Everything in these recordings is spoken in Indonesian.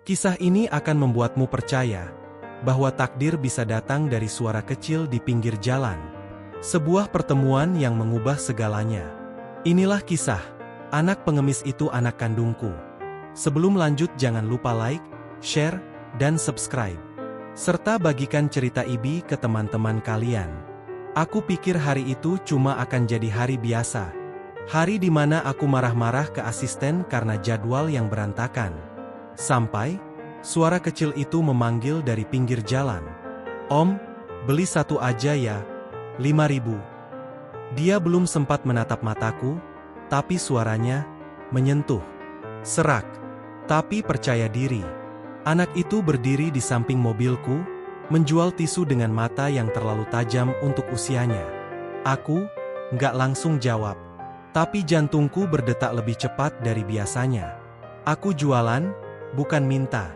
Kisah ini akan membuatmu percaya bahwa takdir bisa datang dari suara kecil di pinggir jalan. Sebuah pertemuan yang mengubah segalanya. Inilah kisah anak pengemis itu anak kandungku. Sebelum lanjut jangan lupa like, share, dan subscribe. Serta bagikan cerita Ibi ke teman-teman kalian. Aku pikir hari itu cuma akan jadi hari biasa. Hari di mana aku marah-marah ke asisten karena jadwal yang berantakan. Sampai, suara kecil itu memanggil dari pinggir jalan. "Om, beli satu aja ya, 5.000. Dia belum sempat menatap mataku, tapi suaranya menyentuh. Serak, tapi percaya diri. Anak itu berdiri di samping mobilku, menjual tisu dengan mata yang terlalu tajam untuk usianya. Aku nggak langsung jawab, tapi jantungku berdetak lebih cepat dari biasanya. Aku jualan, bukan minta.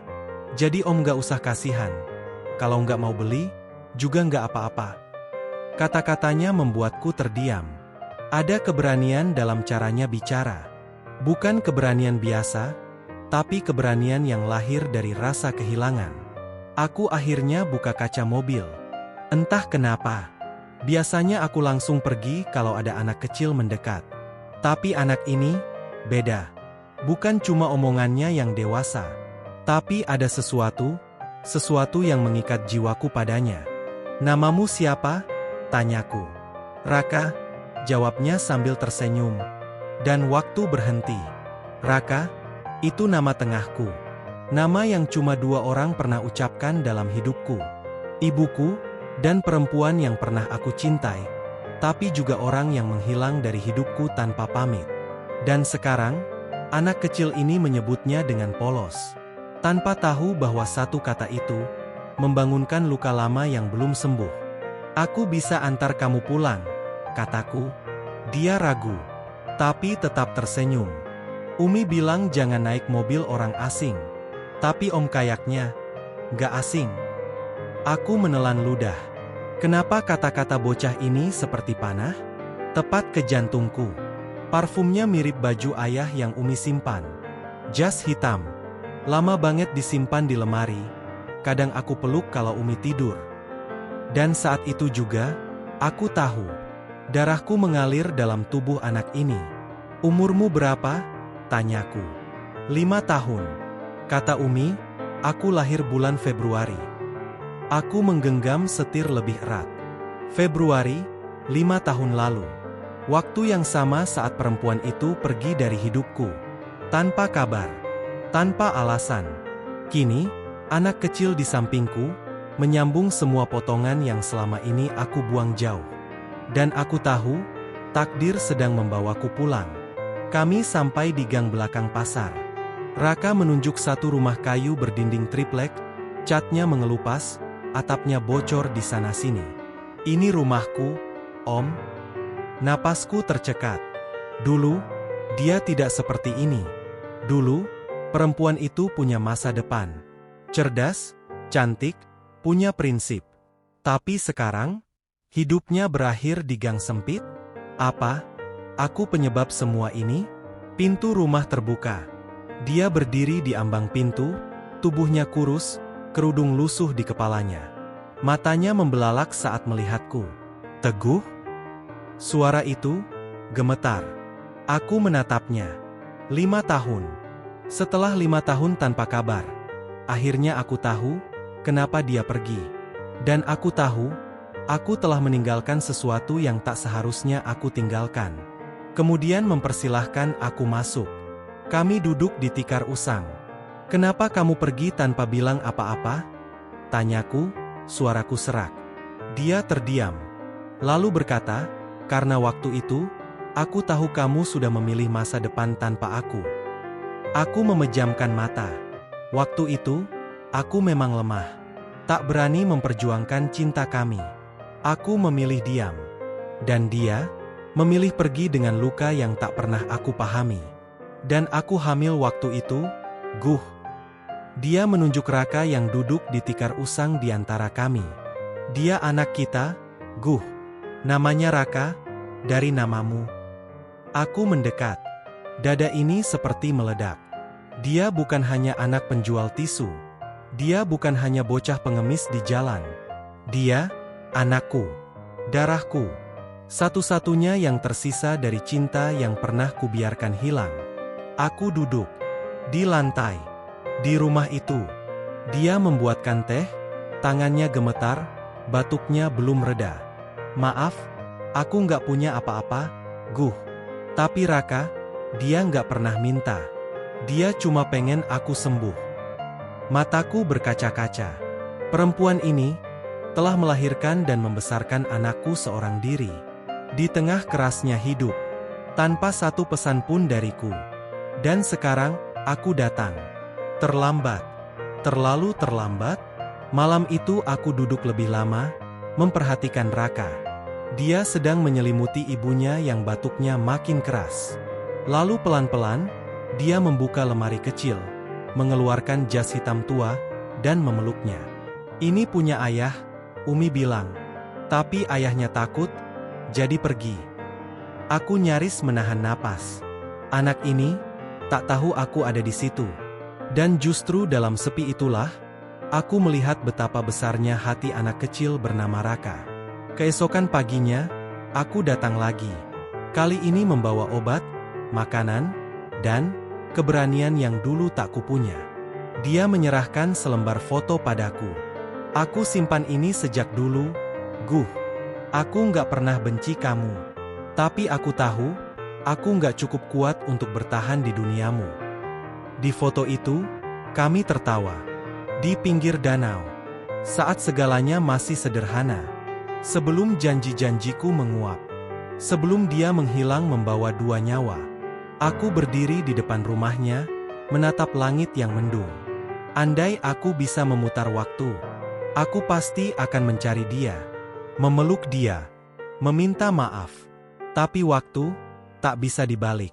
Jadi om nggak usah kasihan. Kalau nggak mau beli, juga nggak apa-apa." Kata-katanya membuatku terdiam. Ada keberanian dalam caranya bicara. Bukan keberanian biasa, tapi keberanian yang lahir dari rasa kehilangan. Aku akhirnya buka kaca mobil. Entah kenapa, biasanya aku langsung pergi kalau ada anak kecil mendekat. Tapi anak ini beda. Bukan cuma omongannya yang dewasa, tapi ada sesuatu yang mengikat jiwaku padanya. "Namamu siapa?" tanyaku. "Raka," jawabnya sambil tersenyum. Dan waktu berhenti. Raka, itu nama tengahku. Nama yang cuma 2 orang pernah ucapkan dalam hidupku. Ibuku, dan perempuan yang pernah aku cintai, tapi juga orang yang menghilang dari hidupku tanpa pamit. Dan sekarang, anak kecil ini menyebutnya dengan polos. Tanpa tahu bahwa satu kata itu membangunkan luka lama yang belum sembuh. "Aku bisa antar kamu pulang," kataku. Dia ragu, tapi tetap tersenyum. "Umi bilang jangan naik mobil orang asing." "Tapi om kayaknya nggak asing." Aku menelan ludah. Kenapa kata-kata bocah ini seperti panah? Tepat ke jantungku. Parfumnya mirip baju ayah yang Umi simpan. Jas hitam. Lama banget disimpan di lemari. Kadang aku peluk kalau Umi tidur. Dan saat itu juga, aku tahu. Darahku mengalir dalam tubuh anak ini. "Umurmu berapa?" tanyaku. 5 tahun. Kata Umi, "Aku lahir bulan Februari." Aku menggenggam setir lebih erat. Februari, 5 tahun lalu. Waktu yang sama saat perempuan itu pergi dari hidupku. Tanpa kabar. Tanpa alasan. Kini, anak kecil di sampingku, menyambung semua potongan yang selama ini aku buang jauh. Dan aku tahu, takdir sedang membawaku pulang. Kami sampai di gang belakang pasar. Raka menunjuk satu rumah kayu berdinding triplek, catnya mengelupas, atapnya bocor di sana-sini. "Ini rumahku, Om." Napasku tercekat. Dulu, dia tidak seperti ini. Dulu, perempuan itu punya masa depan. Cerdas, cantik, punya prinsip. Tapi sekarang, hidupnya berakhir di gang sempit? Apa aku penyebab semua ini? Pintu rumah terbuka. Dia berdiri di ambang pintu, tubuhnya kurus, kerudung lusuh di kepalanya. Matanya membelalak saat melihatku. "Teguh?" Suara itu gemetar. Aku menatapnya. 5 tahun. Setelah 5 tahun tanpa kabar, akhirnya aku tahu kenapa dia pergi. Dan aku tahu, aku telah meninggalkan sesuatu yang tak seharusnya aku tinggalkan. Kemudian mempersilahkan aku masuk. Kami duduk di tikar usang. "Kenapa kamu pergi tanpa bilang apa-apa?" tanyaku, suaraku serak. Dia terdiam. Lalu berkata, "Karena waktu itu, aku tahu kamu sudah memilih masa depan tanpa aku." Aku memejamkan mata. Waktu itu, aku memang lemah. Tak berani memperjuangkan cinta kami. Aku memilih diam. Dan dia, memilih pergi dengan luka yang tak pernah aku pahami. Dan aku hamil waktu itu, Guh. Dia menunjuk Raka yang duduk di tikar usang di antara kami. "Dia anak kita, Guh. Namanya Raka, dari namamu." Aku mendekat. Dada ini seperti meledak. Dia bukan hanya anak penjual tisu. Dia bukan hanya bocah pengemis di jalan. Dia, anakku, darahku, satu-satunya yang tersisa dari cinta yang pernah kubiarkan hilang. Aku duduk di lantai, di rumah itu. Dia membuatkan teh, tangannya gemetar, batuknya belum reda. Maaf, aku nggak punya apa-apa, Guh. Tapi Raka, dia nggak pernah minta. Dia cuma pengen aku sembuh. Mataku berkaca-kaca. Perempuan ini telah melahirkan dan membesarkan anakku seorang diri. Di tengah kerasnya hidup, tanpa satu pesan pun dariku. Dan sekarang, aku datang. Terlambat. Terlalu terlambat. Malam itu aku duduk lebih lama, memperhatikan Raka. Dia sedang menyelimuti ibunya yang batuknya makin keras. Lalu pelan-pelan, dia membuka lemari kecil, mengeluarkan jas hitam tua, dan memeluknya. Ini punya ayah, Umi bilang. Tapi ayahnya takut, jadi pergi. Aku nyaris menahan napas. Anak ini tak tahu aku ada di situ. Dan justru dalam sepi itulah, aku melihat betapa besarnya hati anak kecil bernama Raka. Keesokan paginya, aku datang lagi. Kali ini membawa obat, makanan, dan keberanian yang dulu tak kupunya. Dia menyerahkan selembar foto padaku. Aku simpan ini sejak dulu, Guh. Aku nggak pernah benci kamu. Tapi aku tahu, aku nggak cukup kuat untuk bertahan di duniamu. Di foto itu, kami tertawa. Di pinggir danau. Saat segalanya masih sederhana. Sebelum janji-janjiku menguap. Sebelum dia menghilang membawa 2 nyawa. Aku berdiri di depan rumahnya, menatap langit yang mendung. Andai aku bisa memutar waktu, aku pasti akan mencari dia. Memeluk dia, meminta maaf. Tapi waktu tak bisa dibalik.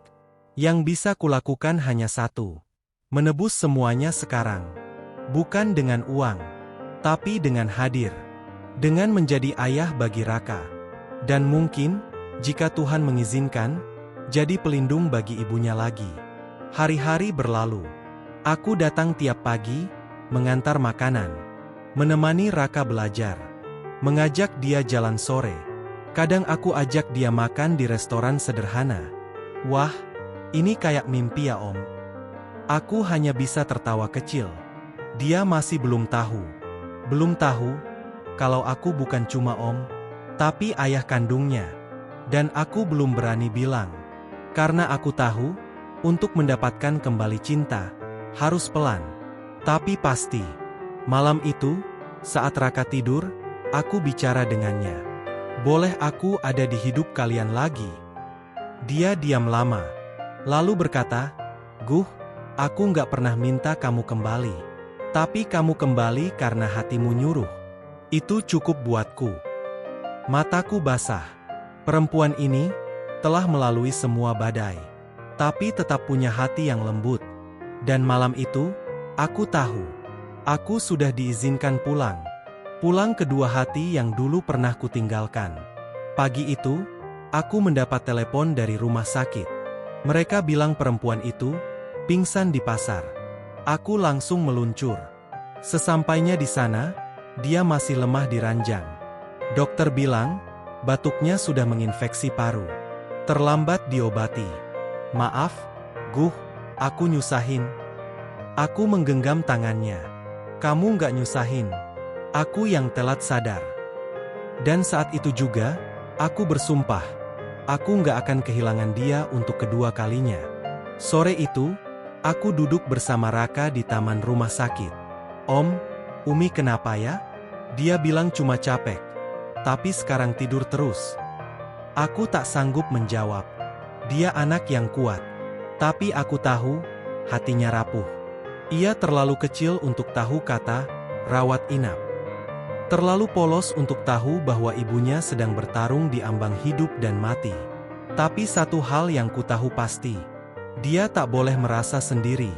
Yang bisa kulakukan hanya satu. Menebus semuanya sekarang. Bukan dengan uang, tapi dengan hadir. Dengan menjadi ayah bagi Raka. Dan mungkin, jika Tuhan mengizinkan, jadi pelindung bagi ibunya lagi. Hari-hari berlalu. Aku datang tiap pagi, mengantar makanan. Menemani Raka belajar. Mengajak dia jalan sore. Kadang aku ajak dia makan di restoran sederhana. Wah, ini kayak mimpi ya Om. Aku hanya bisa tertawa kecil. Dia masih belum tahu. Belum tahu, kalau aku bukan cuma Om, tapi ayah kandungnya. Dan aku belum berani bilang. Karena aku tahu, untuk mendapatkan kembali cinta, harus pelan. Tapi pasti. Malam itu, saat Raka tidur, aku bicara dengannya. Boleh aku ada di hidup kalian lagi? Dia diam lama. Lalu berkata, Guh, aku nggak pernah minta kamu kembali. Tapi kamu kembali karena hatimu nyuruh. Itu cukup buatku. Mataku basah. Perempuan ini telah melalui semua badai. Tapi tetap punya hati yang lembut. Dan malam itu, aku tahu. Aku sudah diizinkan pulang. Pulang kedua hati yang dulu pernah kutinggalkan. Pagi itu, aku mendapat telepon dari rumah sakit. Mereka bilang perempuan itu pingsan di pasar. Aku langsung meluncur. Sesampainya di sana, dia masih lemah di ranjang. Dokter bilang, batuknya sudah menginfeksi paru. Terlambat diobati. Maaf, Guh, aku nyusahin. Aku menggenggam tangannya. Kamu nggak nyusahin. Aku yang telat sadar. Dan saat itu juga, aku bersumpah. Aku nggak akan kehilangan dia untuk kedua kalinya. Sore itu, aku duduk bersama Raka di taman rumah sakit. Om, Umi kenapa ya? Dia bilang cuma capek. Tapi sekarang tidur terus. Aku tak sanggup menjawab. Dia anak yang kuat. Tapi aku tahu, hatinya rapuh. Ia terlalu kecil untuk tahu kata, rawat inap. Terlalu polos untuk tahu bahwa ibunya sedang bertarung di ambang hidup dan mati. Tapi satu hal yang ku tahu pasti. Dia tak boleh merasa sendiri.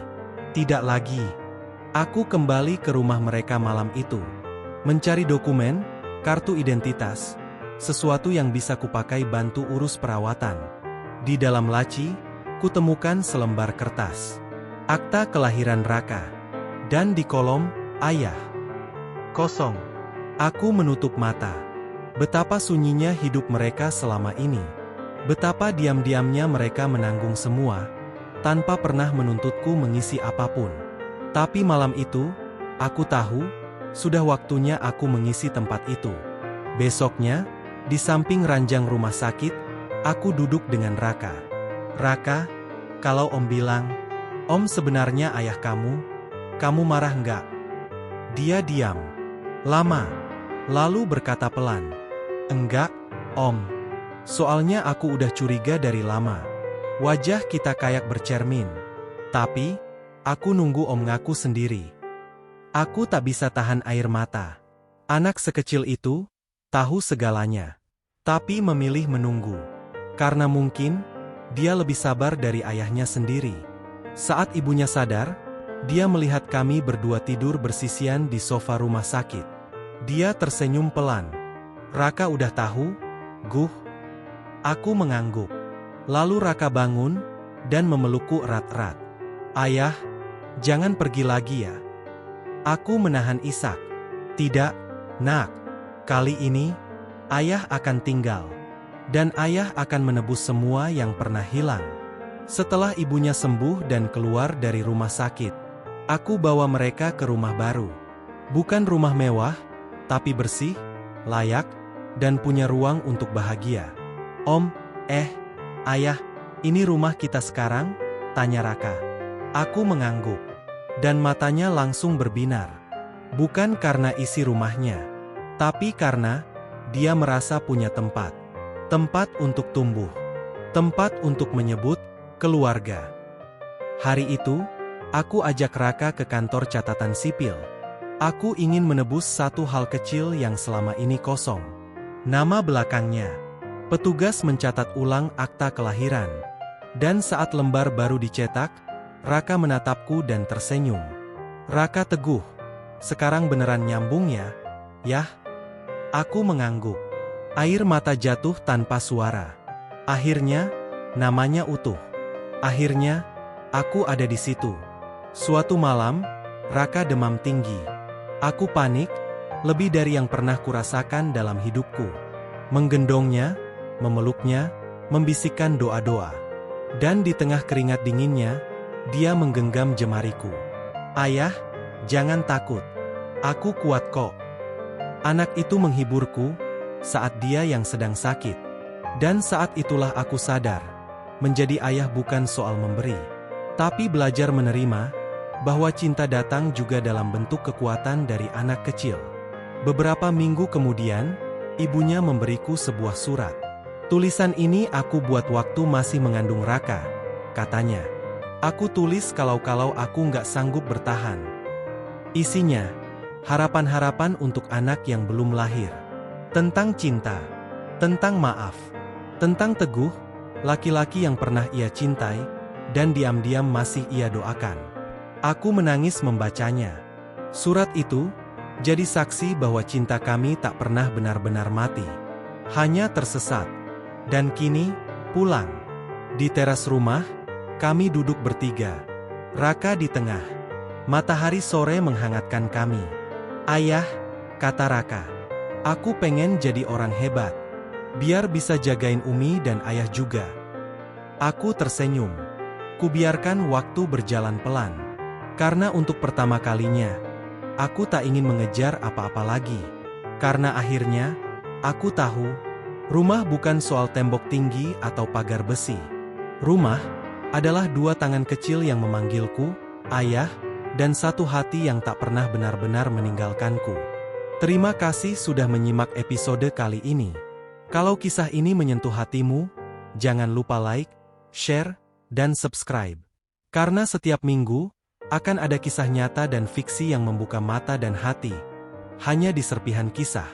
Tidak lagi. Aku kembali ke rumah mereka malam itu. Mencari dokumen, kartu identitas, sesuatu yang bisa kupakai bantu urus perawatan. Di dalam laci, kutemukan selembar kertas. Akta kelahiran Raka. Dan di kolom, ayah. Kosong. Aku menutup mata. Betapa sunyinya hidup mereka selama ini. Betapa diam-diamnya mereka menanggung semua, tanpa pernah menuntutku mengisi apapun. Tapi malam itu, aku tahu, sudah waktunya aku mengisi tempat itu. Besoknya, di samping ranjang rumah sakit, aku duduk dengan Raka. Raka, kalau Om bilang, Om sebenarnya ayah kamu marah nggak? Dia diam. Lama. Lalu berkata pelan, enggak, Om. Soalnya aku udah curiga dari lama. Wajah kita kayak bercermin. Tapi, aku nunggu Om ngaku sendiri. Aku tak bisa tahan air mata. Anak sekecil itu, tahu segalanya. Tapi memilih menunggu. Karena mungkin, dia lebih sabar dari ayahnya sendiri. Saat ibunya sadar, dia melihat kami berdua tidur bersisian di sofa rumah sakit. Dia tersenyum pelan. Raka udah tahu, Guh. Aku mengangguk. Lalu Raka bangun, dan memelukku erat-erat. Ayah, jangan pergi lagi ya. Aku menahan isak. Tidak, nak. Kali ini, ayah akan tinggal. Dan ayah akan menebus semua yang pernah hilang. Setelah ibunya sembuh dan keluar dari rumah sakit, aku bawa mereka ke rumah baru. Bukan rumah mewah, tapi bersih, layak, dan punya ruang untuk bahagia. Om, ayah, ini rumah kita sekarang? Tanya Raka. Aku mengangguk. Dan matanya langsung berbinar. Bukan karena isi rumahnya, tapi karena dia merasa punya tempat. Tempat untuk tumbuh. Tempat untuk menyebut keluarga. Hari itu, aku ajak Raka ke kantor catatan sipil. Aku ingin menebus satu hal kecil yang selama ini kosong. Nama belakangnya. Petugas mencatat ulang akta kelahiran. Dan saat lembar baru dicetak, Raka menatapku dan tersenyum. Raka teguh. Sekarang beneran nyambung ya? Yah. Aku mengangguk. Air mata jatuh tanpa suara. Akhirnya, namanya utuh. Akhirnya, aku ada di situ. Suatu malam, Raka demam tinggi. Aku panik, lebih dari yang pernah kurasakan dalam hidupku. Menggendongnya, memeluknya, membisikkan doa-doa. Dan di tengah keringat dinginnya, dia menggenggam jemariku. Ayah, jangan takut. Aku kuat kok. Anak itu menghiburku, saat dia yang sedang sakit. Dan saat itulah aku sadar, menjadi ayah bukan soal memberi, tapi belajar menerima, bahwa cinta datang juga dalam bentuk kekuatan dari anak kecil. Beberapa minggu kemudian, ibunya memberiku sebuah surat. Tulisan ini aku buat waktu masih mengandung Raka, katanya. Aku tulis kalau-kalau aku nggak sanggup bertahan. Isinya, harapan-harapan untuk anak yang belum lahir. Tentang cinta, tentang maaf, tentang Teguh, laki-laki yang pernah ia cintai, dan diam-diam masih ia doakan. Aku menangis membacanya. Surat itu, jadi saksi bahwa cinta kami tak pernah benar-benar mati. Hanya tersesat. Dan kini, pulang. Di teras rumah, kami duduk bertiga. Raka di tengah. Matahari sore menghangatkan kami. Ayah, kata Raka. Aku pengen jadi orang hebat. Biar bisa jagain Umi dan ayah juga. Aku tersenyum. Kubiarkan waktu berjalan pelan. Karena untuk pertama kalinya, aku tak ingin mengejar apa-apa lagi. Karena akhirnya, aku tahu, rumah bukan soal tembok tinggi atau pagar besi. Rumah adalah dua tangan kecil yang memanggilku, ayah, dan satu hati yang tak pernah benar-benar meninggalkanku. Terima kasih sudah menyimak episode kali ini. Kalau kisah ini menyentuh hatimu, jangan lupa like, share, dan subscribe. Karena setiap minggu, akan ada kisah nyata dan fiksi yang membuka mata dan hati. Hanya di Serpihan Kisah.